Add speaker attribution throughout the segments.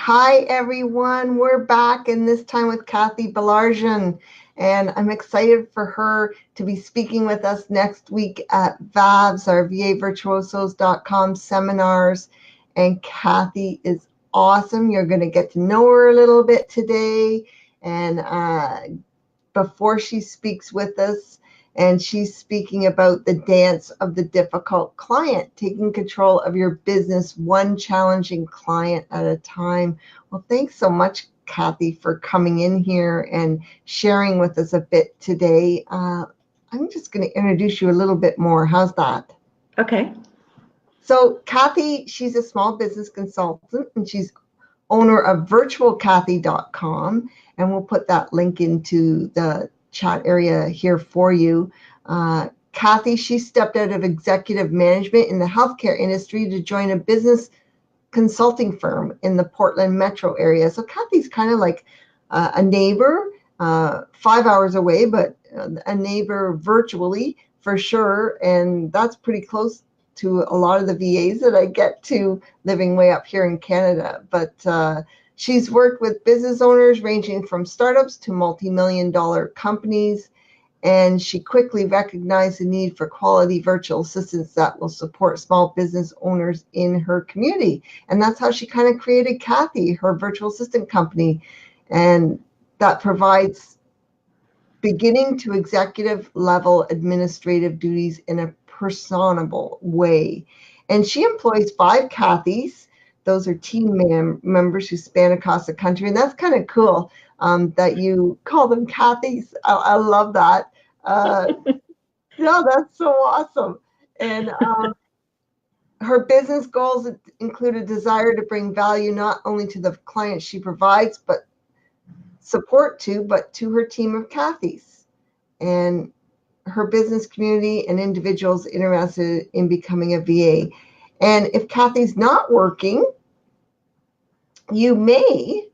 Speaker 1: Hi everyone, we're back, and this time with Cathy Baillargeon, and I'm excited for her to be speaking with us next week at VAVS, our VAVirtuosos.com seminars. And Cathy is awesome. You're going to get to know her a little bit today, and before she speaks with us, and she's speaking about the dance of the difficult client, taking control of your business one challenging client at a time. Well, thanks so much, Cathy, for coming in here and sharing with us a bit today. I'm just going to introduce you a little bit more. How's that?
Speaker 2: Okay.
Speaker 1: So Cathy, she's a small business consultant, and she's owner of virtualcathy.com, and we'll put that link into the chat area here for you. Cathy, she stepped out of executive management in the healthcare industry to join a business consulting firm in the Portland metro area. So Cathy's kind of like a neighbor, 5 hours away, but a neighbor virtually for sure. And that's pretty close to a lot of the VAs that I get to living way up here in Canada. But she's worked with business owners ranging from startups to multi-million-dollar companies, and she quickly recognized the need for quality virtual assistants that will support small business owners in her community. And that's how she kind of created Cathy, her virtual assistant company, and that provides beginning to executive level administrative duties in a personable way. And she employs 5 Cathys. Those are team members who span across the country. And that's kind of cool that you call them Cathys. I love that. Yeah, that's so awesome. And her business goals include a desire to bring value not only to the clients she provides, but support to, but to her team of Cathys and her business community and individuals interested in becoming a VA. And if Cathy's not working, you may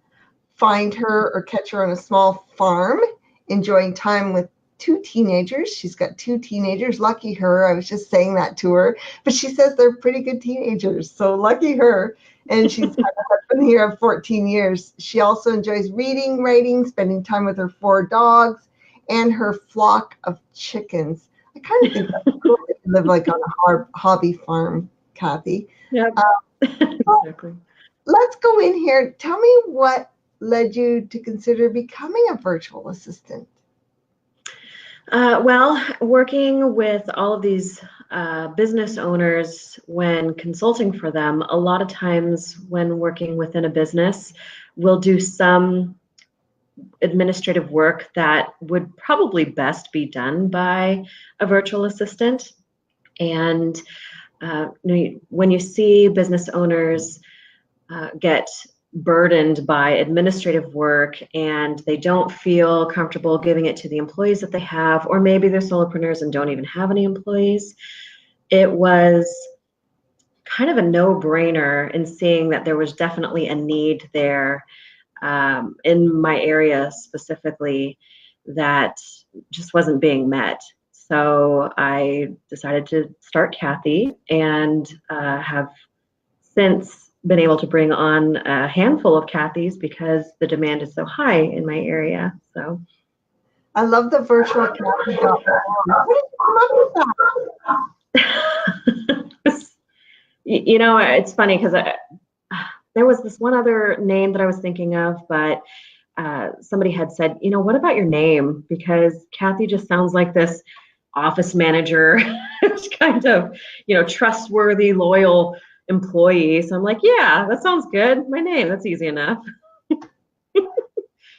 Speaker 1: find her or catch her on a small farm, enjoying time with 2 teenagers. She's got 2 teenagers. Lucky her. I was just saying that to her. But she says they're pretty good teenagers, so lucky her. And she's had a husband here of 14 years. She also enjoys reading, writing, spending time with her 4 dogs, and her flock of chickens. I kind of think that's cool to live like on a hobby farm, Cathy.
Speaker 2: Yeah, exactly.
Speaker 1: Let's go in here. Tell me what led you to consider becoming a virtual assistant.
Speaker 2: Well, working with all of these business owners when consulting for them, a lot of times when working within a business, we'll do some administrative work that would probably best be done by a virtual assistant. And when you see business owners get burdened by administrative work and they don't feel comfortable giving it to the employees that they have, or maybe they're solopreneurs and don't even have any employees, it was kind of a no-brainer in seeing that there was definitely a need there in my area specifically that just wasn't being met. So I decided to start Cathy and have since been able to bring on a handful of Cathys because the demand is so high in my area. So
Speaker 1: I love the virtual Cathy.
Speaker 2: You know, it's funny because there was this one other name that I was thinking of, but somebody had said, you know, what about your name? Because Cathy just sounds like this office manager, kind of, you know, trustworthy, loyal employee. So I'm like, yeah, that sounds good. My name, that's easy enough.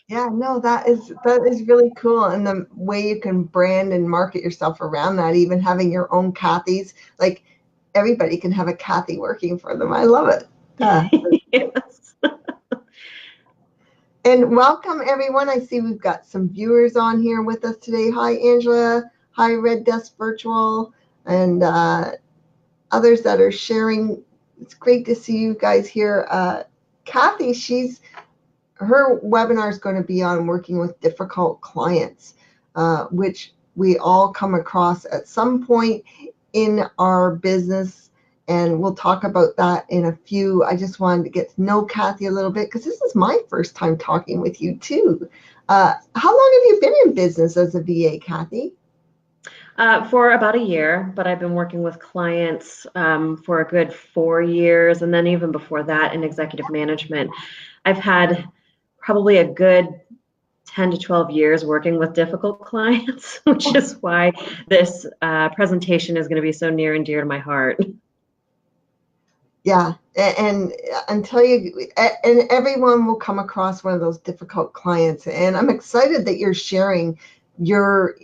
Speaker 1: Yeah, no, that is really cool. And the way you can brand and market yourself around that, even having your own Cathys, like everybody can have a Cathy working for them. I love it.
Speaker 2: Yes.
Speaker 1: And welcome everyone. I see we've got some viewers on here with us today. Hi, Angela. Hi, Red Desk Virtual, and others that are sharing. It's great to see you guys here. Cathy, her webinar is going to be on working with difficult clients, which we all come across at some point in our business And we'll talk about that in a few. I just wanted to get to know Cathy a little bit because this is my first time talking with you too. How long have you been in business as a VA, Cathy?
Speaker 2: For about a year, but I've been working with clients for a good 4 years, and then even before that in executive management. I've had probably a good 10 to 12 years working with difficult clients, which is why this presentation is going to be so near and dear to my heart.
Speaker 1: Yeah, and until you, and everyone will come across one of those difficult clients, and I'm excited that you're sharing your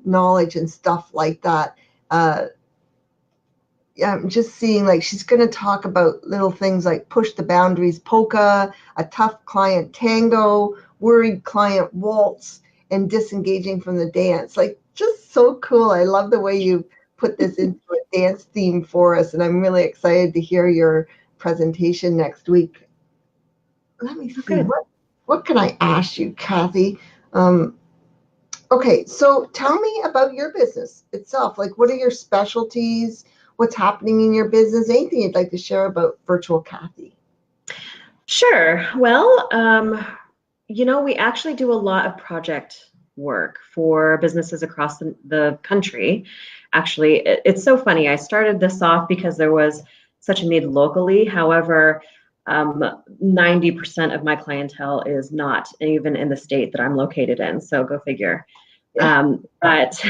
Speaker 1: knowledge and stuff like that. Yeah, I'm just seeing like she's going to talk about little things like push the boundaries polka, a tough client tango, worried client waltz, and disengaging from the dance. Like just so cool. I love the way you put this into a dance theme for us, and I'm really excited to hear your presentation next week. Let me see.
Speaker 2: Good.
Speaker 1: What can I ask you, Cathy? Okay, so tell me about your business itself. Like, what are your specialties? What's happening in your business? Anything you'd like to share about Virtual Cathy?
Speaker 2: Sure. Well, we actually do a lot of project work for businesses across the country. Actually, it's so funny. I started this off because there was such a need locally. However, 90% of my clientele is not even in the state that I'm located in. So go figure.
Speaker 1: Yeah.
Speaker 2: But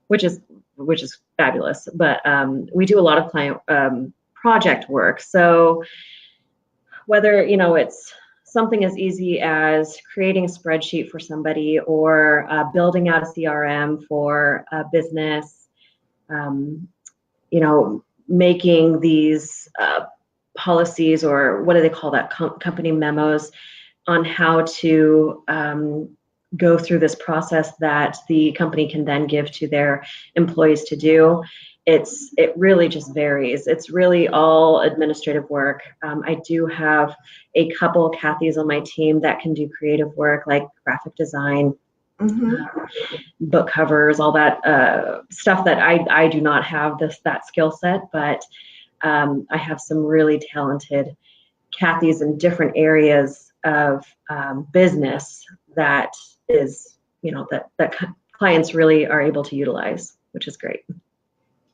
Speaker 2: which is fabulous. But we do a lot of client project work. So whether it's something as easy as creating a spreadsheet for somebody or building out a CRM for a business, making these policies, or what do they call that, company memos on how to go through this process that the company can then give to their employees to do. It really just varies. It's really all administrative work. I do have a couple Cathys on my team that can do creative work like graphic design, book covers, all that stuff that I do not have that skill set, but I have some really talented Cathys in different areas of business that is, that clients really are able to utilize, which is great.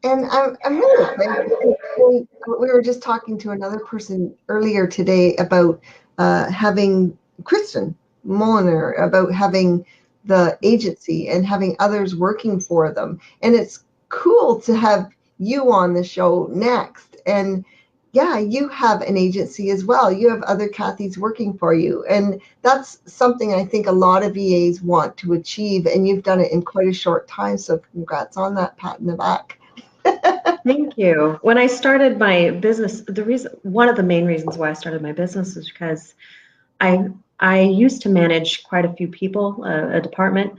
Speaker 1: And I'm really excited. We were just talking to another person earlier today about having Kristen Moliner, about having the agency and having others working for them. And it's cool to have you on the show next. And yeah, you have an agency as well. You have other Cathys working for you. And that's something I think a lot of VAs want to achieve. And you've done it in quite a short time. So congrats on that, pat in the back.
Speaker 2: Thank you. When I started my business, one of the main reasons why I started my business is because I used to manage quite a few people, a department,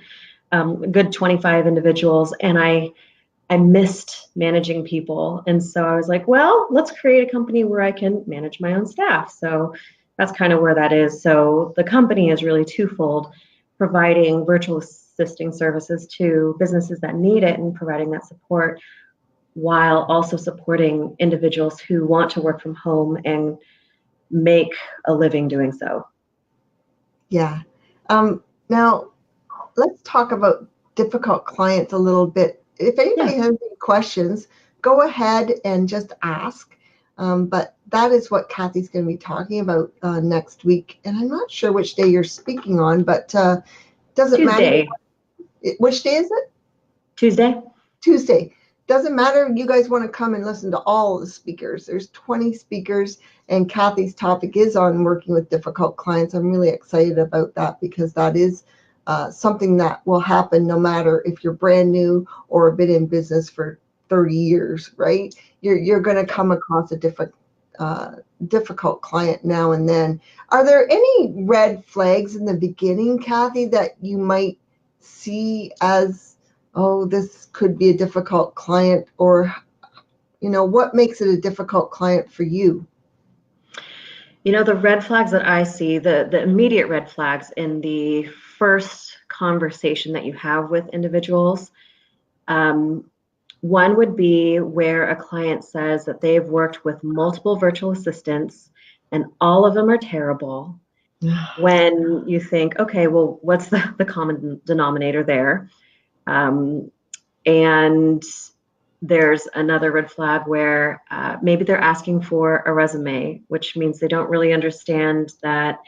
Speaker 2: a good 25 individuals, and I missed managing people. And so I was like, well, let's create a company where I can manage my own staff. So that's kind of where that is. So the company is really twofold, providing virtual assisting services to businesses that need it and providing that support, while also supporting individuals who want to work from home and make a living doing so.
Speaker 1: Yeah. Now, let's talk about difficult clients a little bit. If anybody has any questions, go ahead and just ask. But that is what Cathy's going to be talking about next week. And I'm not sure which day you're speaking on, but doesn't
Speaker 2: Tuesday.
Speaker 1: Matter. Which day is it?
Speaker 2: Tuesday.
Speaker 1: Tuesday. Doesn't matter. You guys want to come and listen to all the speakers. There's 20 speakers, and Cathy's topic is on working with difficult clients. I'm really excited about that because that is something that will happen no matter if you're brand new or been in business for 30 years, right? You're going to come across a difficult client now and then. Are there any red flags in the beginning, Cathy, that you might see as, oh, this could be a difficult client, or, what makes it a difficult client for you?
Speaker 2: The red flags that I see, the immediate red flags in the first conversation that you have with individuals, One would be where a client says that they've worked with multiple virtual assistants and all of them are terrible. When you think, okay, well, what's the common denominator there? And there's another red flag where maybe they're asking for a resume, which means they don't really understand that,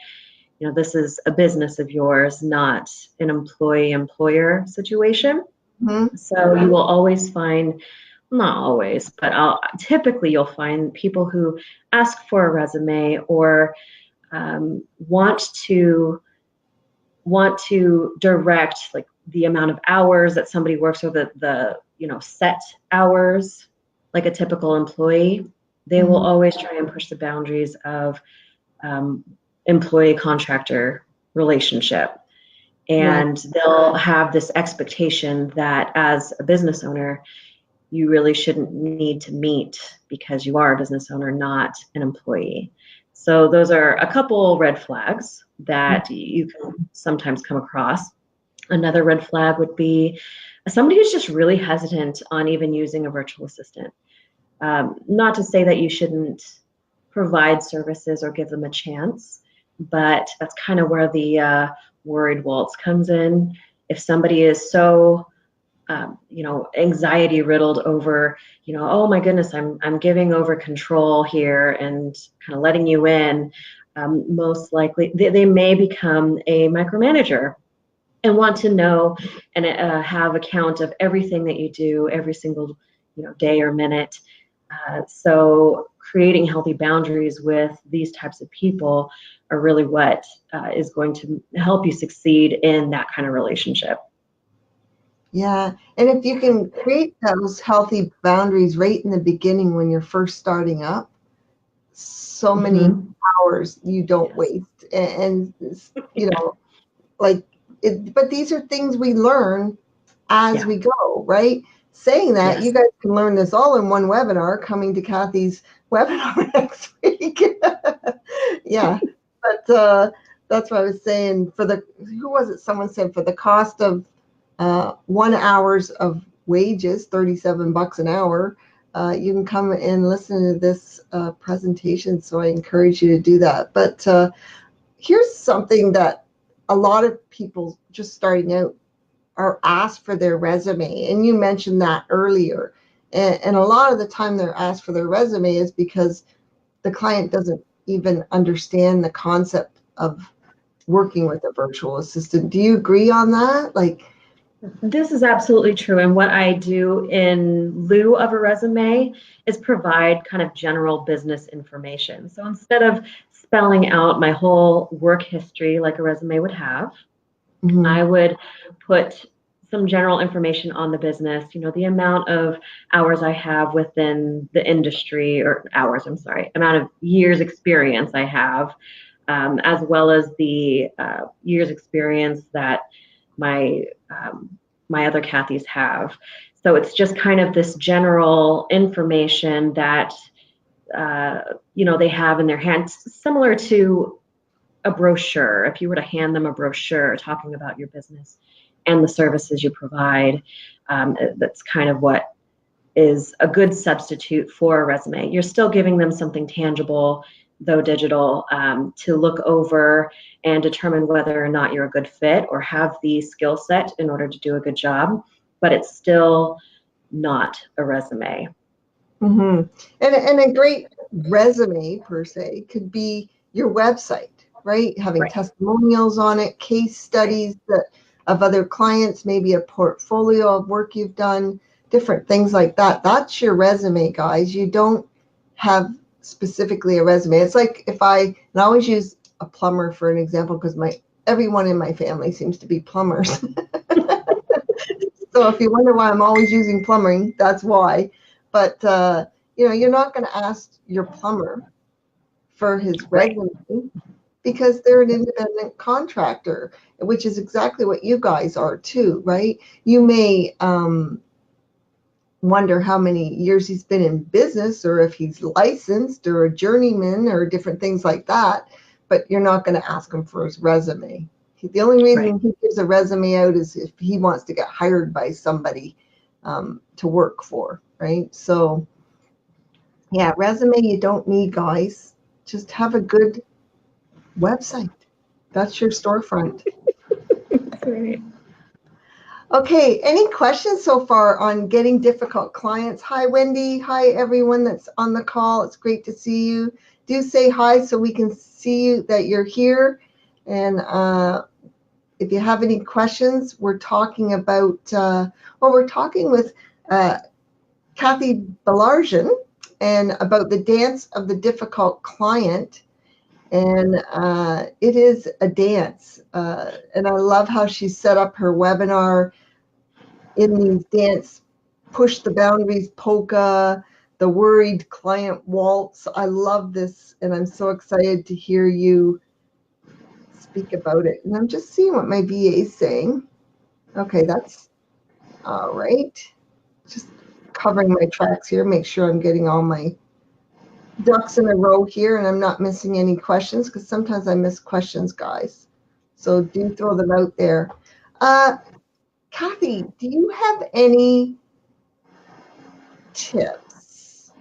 Speaker 2: you know, this is a business of yours, not an employee-employer situation.
Speaker 1: Mm-hmm.
Speaker 2: So you will always find, not always, but typically you'll find people who ask for a resume or want to direct like the amount of hours that somebody works, or the set hours like a typical employee. They will always try and push the boundaries of employee contractor relationship. And they'll have this expectation that as a business owner, you really shouldn't need to meet because you are a business owner, not an employee. So those are a couple red flags that you can sometimes come across. Another red flag would be somebody who's just really hesitant on even using a virtual assistant. Not to say that you shouldn't provide services or give them a chance, but that's kind of where the worried waltz comes in. If somebody is so anxiety riddled over, oh my goodness, I'm giving over control here and kind of letting you in, most likely they may become a micromanager and want to know and have account of everything that you do every single day or minute. So creating healthy boundaries with these types of people are really what is going to help you succeed in that kind of relationship.
Speaker 1: Yeah, and if you can create those healthy boundaries right in the beginning when you're first starting up, so many hours you don't waste. And but these are things we learn as we go, right? Saying that, you guys can learn this all in one webinar coming to Cathy's webinar next week. But that's what I was saying. Who was it? Someone said for the cost of 1 hour's of wages, $37 an hour, you can come and listen to this presentation. So I encourage you to do that. But here's something that a lot of people just starting out are asked for their resume. And you mentioned that earlier. And a lot of the time they're asked for their resume is because the client doesn't even understand the concept of working with a virtual assistant. Do you agree on that?
Speaker 2: This is absolutely true. And what I do in lieu of a resume is provide kind of general business information. So instead of spelling out my whole work history like a resume would have, I would put some general information on the business, the amount of hours I have within the industry, amount of years experience I have, as well as the years experience that my other Cathys have. So it's just kind of this general information that they have in their hands, similar to a brochure. If you were to hand them a brochure talking about your business and the services you provide, that's kind of what is a good substitute for a resume. You're still giving them something tangible, though digital, to look over and determine whether or not you're a good fit or have the skill set in order to do a good job, but it's still not a resume.
Speaker 1: And a great resume per se could be your website, right? Having testimonials on it, case studies of other clients, maybe a portfolio of work you've done, different things like that. That's your resume, guys. You don't have specifically a resume. It's like I always use a plumber for an example because everyone in my family seems to be plumbers. So if you wonder why I'm always using plumbing, that's why. But you're not going to ask your plumber for his resume because they're an independent contractor, which is exactly what you guys are too, right? You may wonder how many years he's been in business or if he's licensed or a journeyman or different things like that, but you're not going to ask him for his resume. The only reason he gives a resume out is if he wants to get hired by somebody to work for, right? So yeah, resume you don't need, guys. Just have a good website. That's your storefront.
Speaker 2: That's right.
Speaker 1: Okay, any questions so far on getting difficult clients? Hi, Wendy. Hi, everyone that's on the call. It's great to see you. Do say hi so we can see you that you're here. And if you have any questions, we're talking about, we're talking with Cathy Baillargeon and about the dance of the difficult client. And it is a dance. And I love how she set up her webinar in these dance, push the boundaries polka, the worried client waltz. I love this, and I'm so excited to hear you speak about it. And I'm just seeing what my VA is saying. Okay, that's all right. Just covering my tracks here, make sure I'm getting all my ducks in a row here and I'm not missing any questions, because sometimes I miss questions, guys. So do throw them out there. Cathy, do you have any tips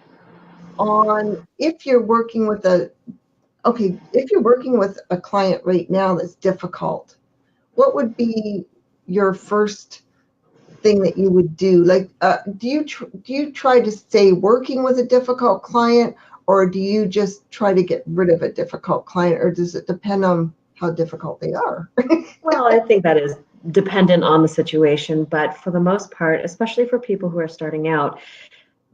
Speaker 1: on if you're working with if you're working with a client right now that's difficult, what would be your first thing that you would do? Like, do you try to stay working with a difficult client, or do you just try to get rid of a difficult client, or does it depend on how difficult they are?
Speaker 2: Well, I think that is dependent on the situation, but for the most part, especially for people who are starting out,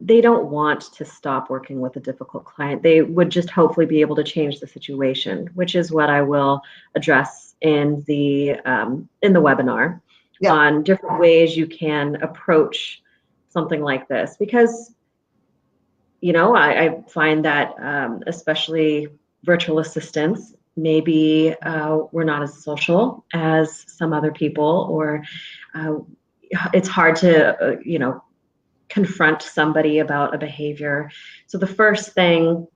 Speaker 2: they don't want to stop working with a difficult client. They would just hopefully be able to change the situation, which is what I will address in the webinar. Yeah. On different ways you can approach something like this, because I find that especially virtual assistants, maybe we're not as social as some other people, or it's hard to confront somebody about a behavior. So the first thing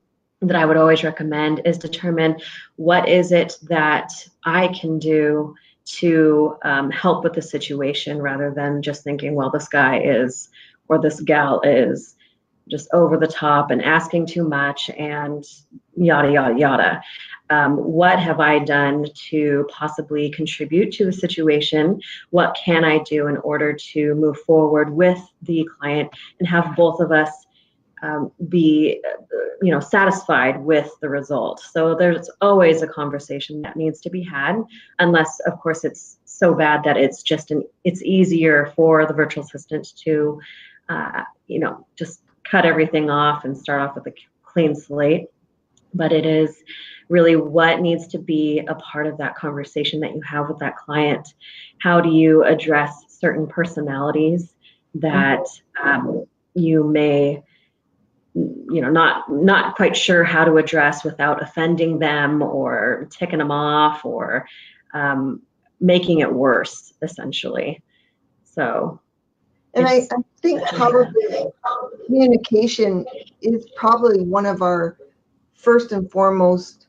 Speaker 2: that I would always recommend is determine what is it that I can do to help with the situation, rather than just thinking, well, this guy is, or this gal is just over the top and asking too much and yada, yada, yada. What have I done to possibly contribute to the situation? What can I do in order to move forward with the client and have both of us be satisfied with the result? So there's always a conversation that needs to be had, unless of course it's so bad that it's easier for the virtual assistant to just cut everything off and start off with a clean slate. But it is really what needs to be a part of that conversation that you have with that client. How do you address certain personalities that you may not quite sure how to address without offending them or ticking them off, or making it worse, essentially. So,
Speaker 1: and I think probably communication is probably one of our first and foremost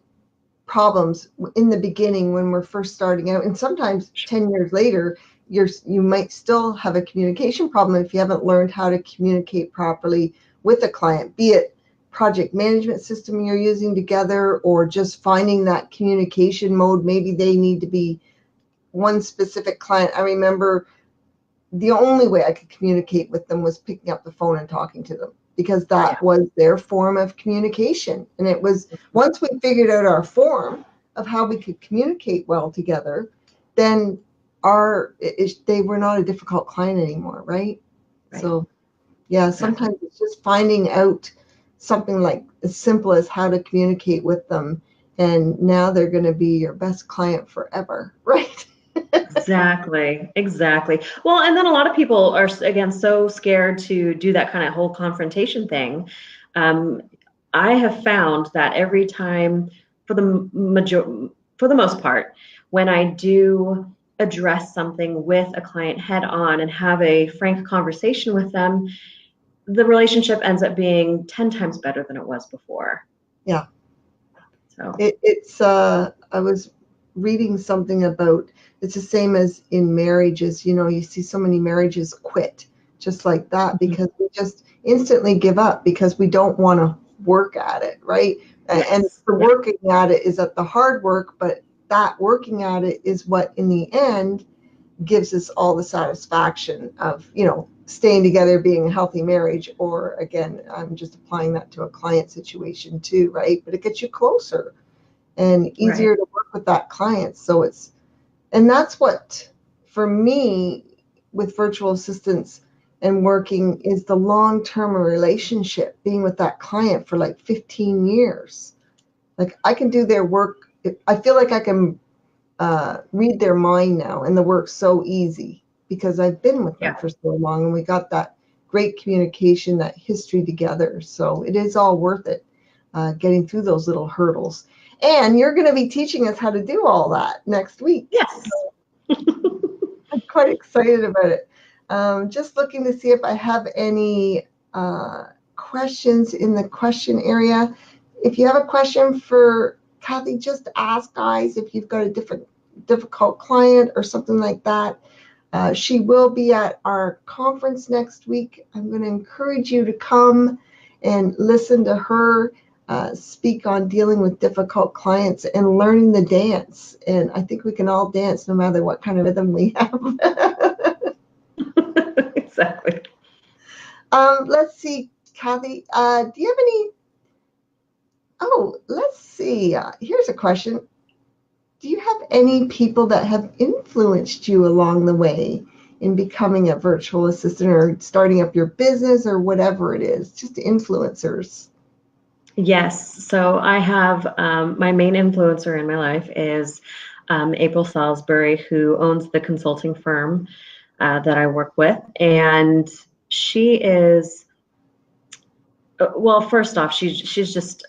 Speaker 1: problems in the beginning when we're first starting out. And sometimes 10 years later, you might still have a communication problem if you haven't learned how to communicate properly with a client, be it project management system you're using together, or just finding that communication mode. Maybe they need to be one specific client. I remember the only way I could communicate with them was picking up the phone and talking to them, because that was their form of communication. And it was, once we figured out our form of how we could communicate well together, then they were not a difficult client anymore, right? So yeah, sometimes it's just finding out something like as simple as how to communicate with them, and now they're going to be your best client forever, right?
Speaker 2: Exactly. Well, and then a lot of people are, again, so scared to do that kind of whole confrontation thing. I have found that every time, for the most part, when I do address something with a client head on and have a frank conversation with them, the relationship ends up being 10 times better than it was before.
Speaker 1: Yeah.
Speaker 2: So
Speaker 1: it's I was reading something about, it's the same as in marriages. You see so many marriages quit just like that, because we just instantly give up because we don't want to work at it, right?
Speaker 2: Yes.
Speaker 1: And the working at it is at the hard work, but that working at it is what in the end gives us all the satisfaction of, staying together, being a healthy marriage, or again, I'm just applying that to a client situation too, right? But it gets you closer and easier to work with that client. So and that's what, for me, with virtual assistants and working, is the long-term relationship, being with that client for like 15 years. Like, I can do their work. I feel like I can read their mind now, and the work's so easy because I've been with them for so long, and we got that great communication, that history together. So it is all worth it, getting through those little hurdles. And you're going to be teaching us how to do all that next week.
Speaker 2: Yes.
Speaker 1: I'm quite excited about it. Just looking to see if I have any questions in the question area. If you have a question for Cathy, just ask, guys, if you've got a difficult client or something like that. She will be at our conference next week. I'm going to encourage you to come and listen to her speak on dealing with difficult clients and learning the dance. And I think we can all dance no matter what kind of rhythm we have.
Speaker 2: Exactly.
Speaker 1: Let's see, Cathy, do you have any? Oh, let's see. Here's a question. Do you have any people that have influenced you along the way in becoming a virtual assistant or starting up your business or whatever it is? Just influencers.
Speaker 2: Yes. So I have my main influencer in my life is April Salisbury, who owns the consulting firm that I work with. And she is, well, first off, she's just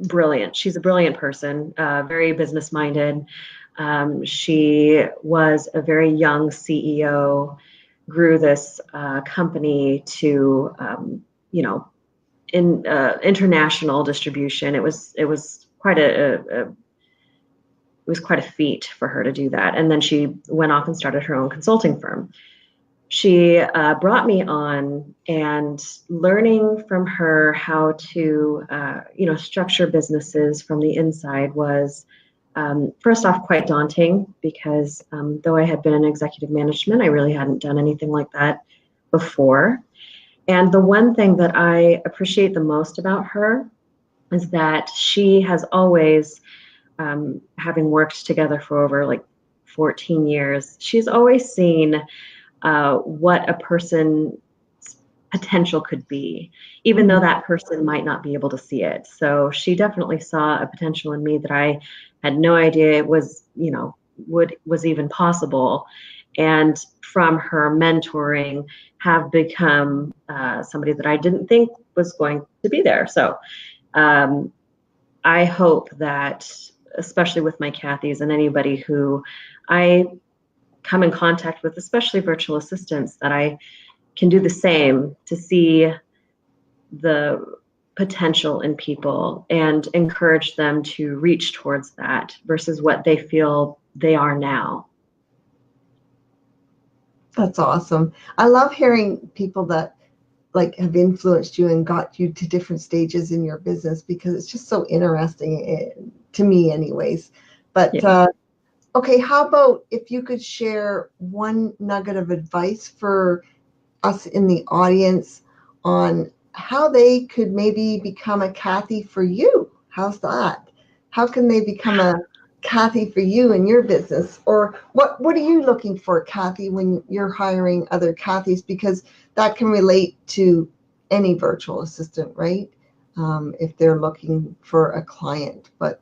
Speaker 2: brilliant. She's a brilliant person, very business minded. She was a very young CEO, grew this company to, in international distribution. It was quite a feat for her to do that. And then she went off and started her own consulting firm. She brought me on, and learning from her how to, structure businesses from the inside was, first off, quite daunting because though I had been in executive management, I really hadn't done anything like that before. And the one thing that I appreciate the most about her is that she has always, having worked together for over like 14 years, she's always seen what a person's potential could be, even though that person might not be able to see it. So she definitely saw a potential in me that I had no idea it was, was even possible. And from her mentoring, have become somebody that I didn't think was going to be there. So I hope that, especially with my Cathys and anybody who I come in contact with, especially virtual assistants, that I can do the same to see the potential in people and encourage them to reach towards that versus what they feel they are now.
Speaker 1: That's awesome. I love hearing people that have influenced you and got you to different stages in your business, because it's just so interesting to me anyways. But okay, how about if you could share one nugget of advice for us in the audience on how they could maybe become a Cathy for you? How's that? How can they become a Cathy for you in your business? Or what are you looking for, Cathy, when you're hiring other Cathys? Because that can relate to any virtual assistant, right? If they're looking for a client. But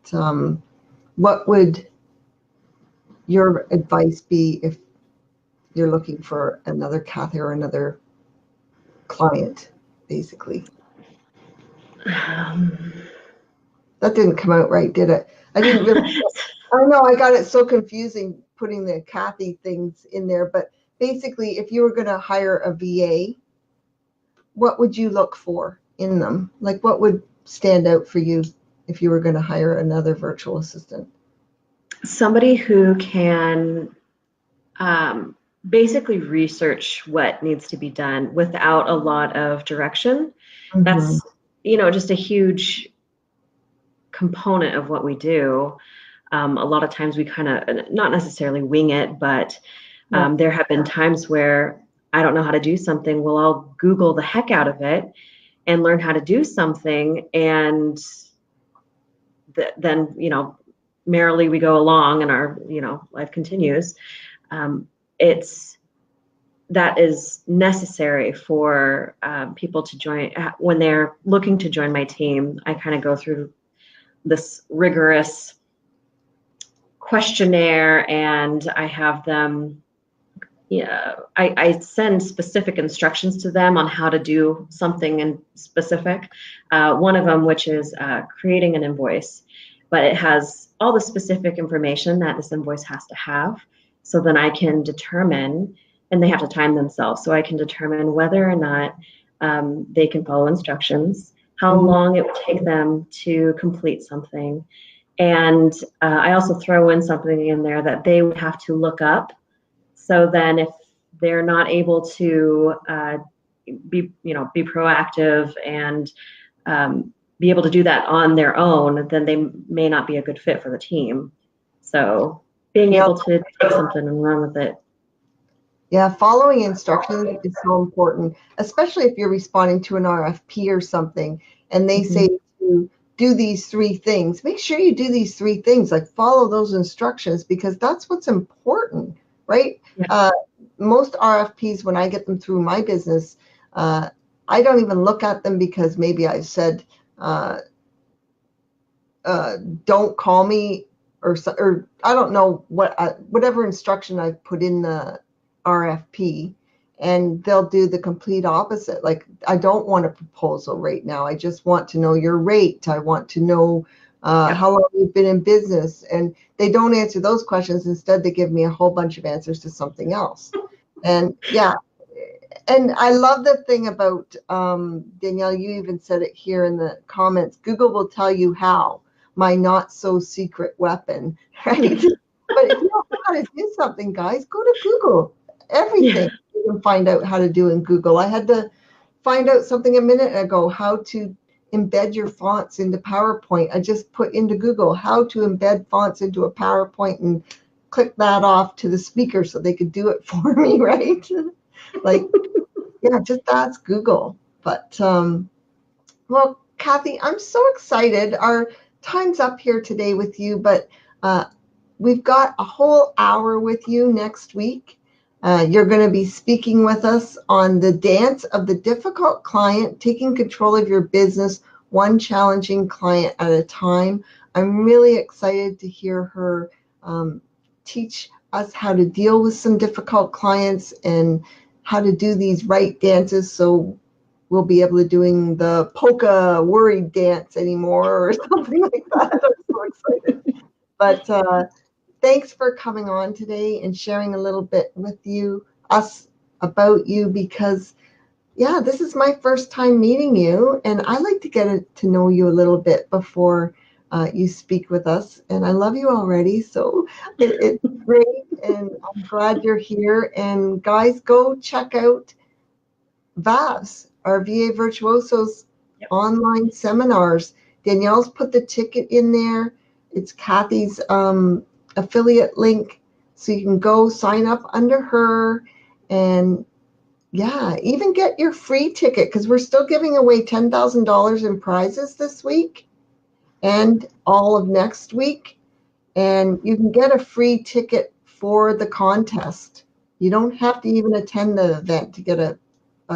Speaker 1: what would your advice be if you're looking for another Cathy or another client, basically? That didn't come out right, did it? I didn't really. I know I got it so confusing putting the Cathy things in there, but basically, if you were going to hire a VA, what would you look for in them? Like, what would stand out for you if you were going to hire another virtual assistant?
Speaker 2: Somebody who can basically research what needs to be done without a lot of direction. That's, just a huge component of what we do. A lot of times we kind of, not necessarily wing it, but there have been times where I don't know how to do something. Well, I'll Google the heck out of it and learn how to do something. And then, merrily we go along and our, life continues. That is necessary for people to join. When they're looking to join my team, I kind of go through this rigorous questionnaire, and I have them, I send specific instructions to them on how to do something in specific. One of them, which is creating an invoice, but it has all the specific information that this invoice has to have. So then I can determine, and they have to time themselves, so I can determine whether or not they can follow instructions, how long it would take them to complete something. And I also throw in something in there that they would have to look up. So then if they're not able to be proactive and be able to do that on their own, then they may not be a good fit for the team. So being able to take something and run with it.
Speaker 1: Yeah, following instructions is so important, especially if you're responding to an RFP or something, and they say to do these 3 things. Make sure you do these 3 things, like follow those instructions, because that's what's important, right? Yeah. Most RFPs, when I get them through my business, I don't even look at them because maybe I said, don't call me, or I don't know whatever instruction I put in the RFP, and they'll do the complete opposite. Like, I don't want a proposal right now. I just want to know your rate. I want to know how long you've been in business. And they don't answer those questions. Instead, they give me a whole bunch of answers to something else. And yeah, and I love the thing about, Danielle, you even said it here in the comments, Google will tell you how, my not so secret weapon, right? But if you don't know how to do something, guys, go to Google. Everything you can find out how to do in Google. I had to find out something a minute ago, how to embed your fonts into PowerPoint. I just put into Google how to embed fonts into a PowerPoint and click that off to the speaker so they could do it for me, right? Like, yeah, just ask Google. But, well, Cathy, I'm so excited. Our time's up here today with you, but we've got a whole hour with you next week. You're going to be speaking with us on the dance of the difficult client, taking control of your business, one challenging client at a time. I'm really excited to hear her teach us how to deal with some difficult clients and how to do these right dances, so we'll be able to doing the polka worried dance anymore or something like that. I'm so excited. But thanks for coming on today and sharing a little bit with us about you, because yeah, this is my first time meeting you, and I like to get to know you a little bit before you speak with us. And I love you already, so it's great, and I'm glad you're here. And guys, go check out VAS, our VA Virtuosos online seminars. Danielle's put the ticket in there. It's Cathy's affiliate link, so you can go sign up under her, and yeah, even get your free ticket, because we're still giving away $10,000 in prizes this week and all of next week, and you can get a free ticket for the contest. You don't have to even attend the event to get a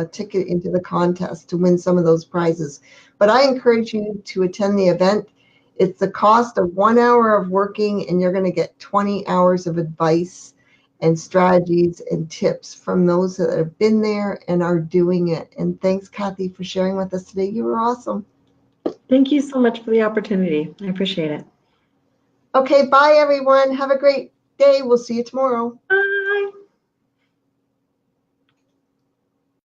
Speaker 1: ticket into the contest to win some of those prizes. But I encourage you to attend the event. It's the cost of 1 hour of working, and you're going to get 20 hours of advice and strategies and tips from those that have been there and are doing it. And thanks, Cathy, for sharing with us today. You were awesome.
Speaker 2: Thank you so much for the opportunity. I appreciate it.
Speaker 1: Okay, bye, everyone. Have a great day. We'll see you tomorrow.
Speaker 2: Bye.